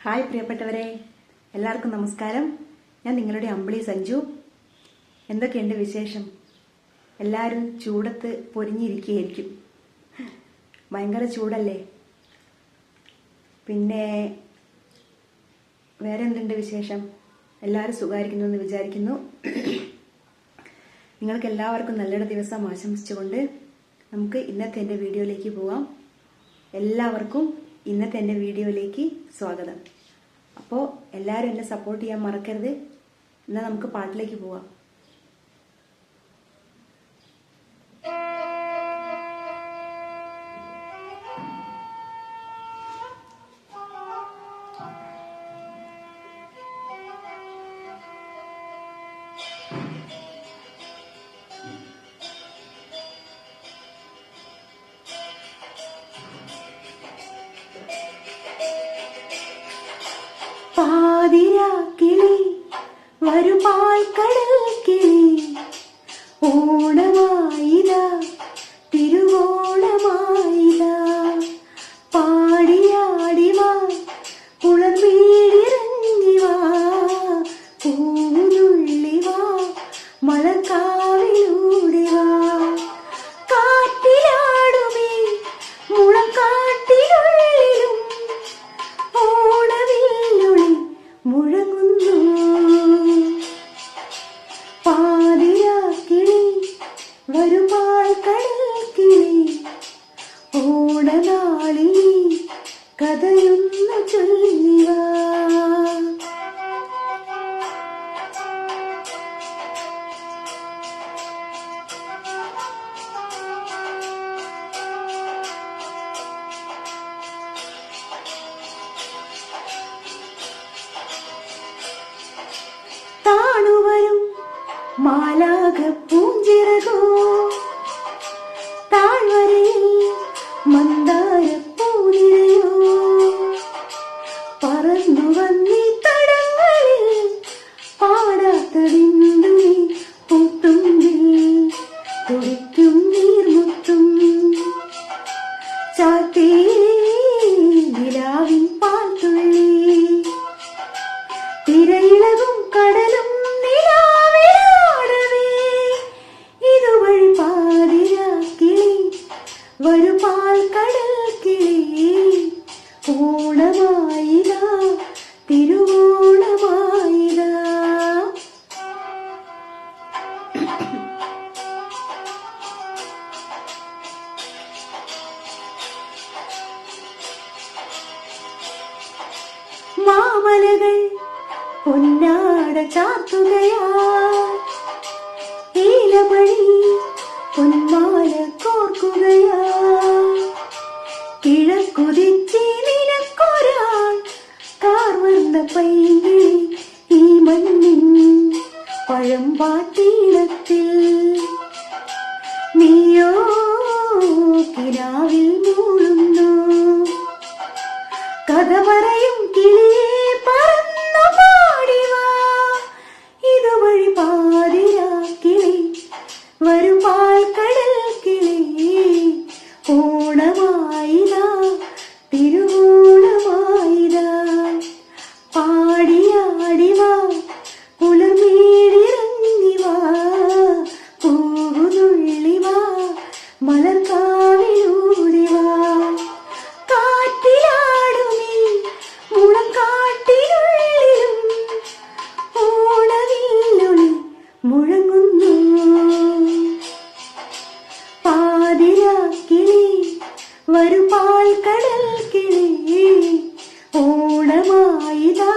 Hi പ്രിയപ്പെട്ടവരെ, എല്ലാവർക്കും നമസ്കാരം. ഞാൻ നിങ്ങളുടെ അമ്പിളി സഞ്ജു. എന്തൊക്കെയുണ്ട് വിശേഷം? എല്ലാവരും ചൂടത്ത് പൊരിഞ്ഞിരിക്കുകയായിരിക്കും. ഭയങ്കര ചൂടല്ലേ? പിന്നെ വേറെ എന്തുണ്ട് വിശേഷം? എല്ലാവരും സുഖമായിരിക്കുന്നു എന്ന് വിചാരിക്കുന്നു. നിങ്ങൾക്ക് എല്ലാവർക്കും നല്ലൊരു ദിവസം ആശംസിച്ചുകൊണ്ട് നമുക്ക് ഇന്നത്തെ എൻ്റെ വീഡിയോയിലേക്ക് പോകാം. എല്ലാവർക്കും ഇന്നത്തെ എൻ്റെ വീഡിയോയിലേക്ക് സ്വാഗതം. അപ്പോൾ എല്ലാവരും എന്നെ സപ്പോർട്ട് ചെയ്യാൻ മറക്കരുത്. എന്നാൽ നമുക്ക് പാട്ടിലേക്ക് പോവാം. പാതിരാക്കിളി വരുപാൽ കടൽ കിളി, ഓണമായിതാ തിരുവോണമായിതാ, പാടിയാടിവാ കുളർവീടിറങ്ങിവാ, പൂനുള്ളിവാ മഴക്കാവിലൂടിവാ, കാറ്റിലാടുമേ മുളക്കാട്ടിനുള്ളിലും ഓണവില്ലുളി മുഴങ്ങുന്നു. പാതിരാക്കിളി വരുപാൽ കടൽ കിളി, ഓണനാളിൽ കഥയൊന്നു ചൊല്ലിവാ. താണുവരും മാലാഖ പൂഞ്ചിറകോ, താഴ്വരയിൽ മന്ദാര പൂനിരയോ, പറന്നു വന്നീ തടങ്ങളിൽ പാടാത്തതിന്തു നീ പൂത്തുമ്പിൽ തുടിക്കും നീർമുത്തും, ചാത്തേ നിലാവിൻ പാൽത്തുള്ളി, തിരയിളകും കടലും നിലാവിലാടവേ, ഇതുവഴി പാതിരാക്കിളി വരുപാൽ കടൽ കിളി, ഓണമായിതാ തിരുവോണമായിതാ. മാമലകൾ പൊന്നാട ചാത്തുകയാ, ഈലമണി പൊന്മാല കോർക്കുകയാ, കിഴക്കുതിച്ചി നിനക്കൊരാൾ കാർവർണ്ണ പൈകിളി, ഈ മണ്ണിൻ പഴമ്പാട്ടീളത്തിൽ നീയോ കിനാവിൽ മൂളുന്നു, കഥ പറയും കിളിയെ പറന്നു പാടിവാ, ഇതുവഴി പാതിരാക്കിളി വരുപാൽ കടൽ കിളി, ഓണമായിതാ തിരുവോണമായിതാ, പാടിയാടിവാ കുളിർമീടിറങ്ങിവാ, പൂവുനുള്ളിവാ മലർക്കാവിലൂടിവാ, കാറ്റിലാടുമീ മുളക്കാട്ടിനുള്ളിലും ഓണവില്ലുളി മുഴങ്ങുന്നു. പാതിരാക്കിളി വരുപാൽ കടൽ കിളി, ഓണമായിതാ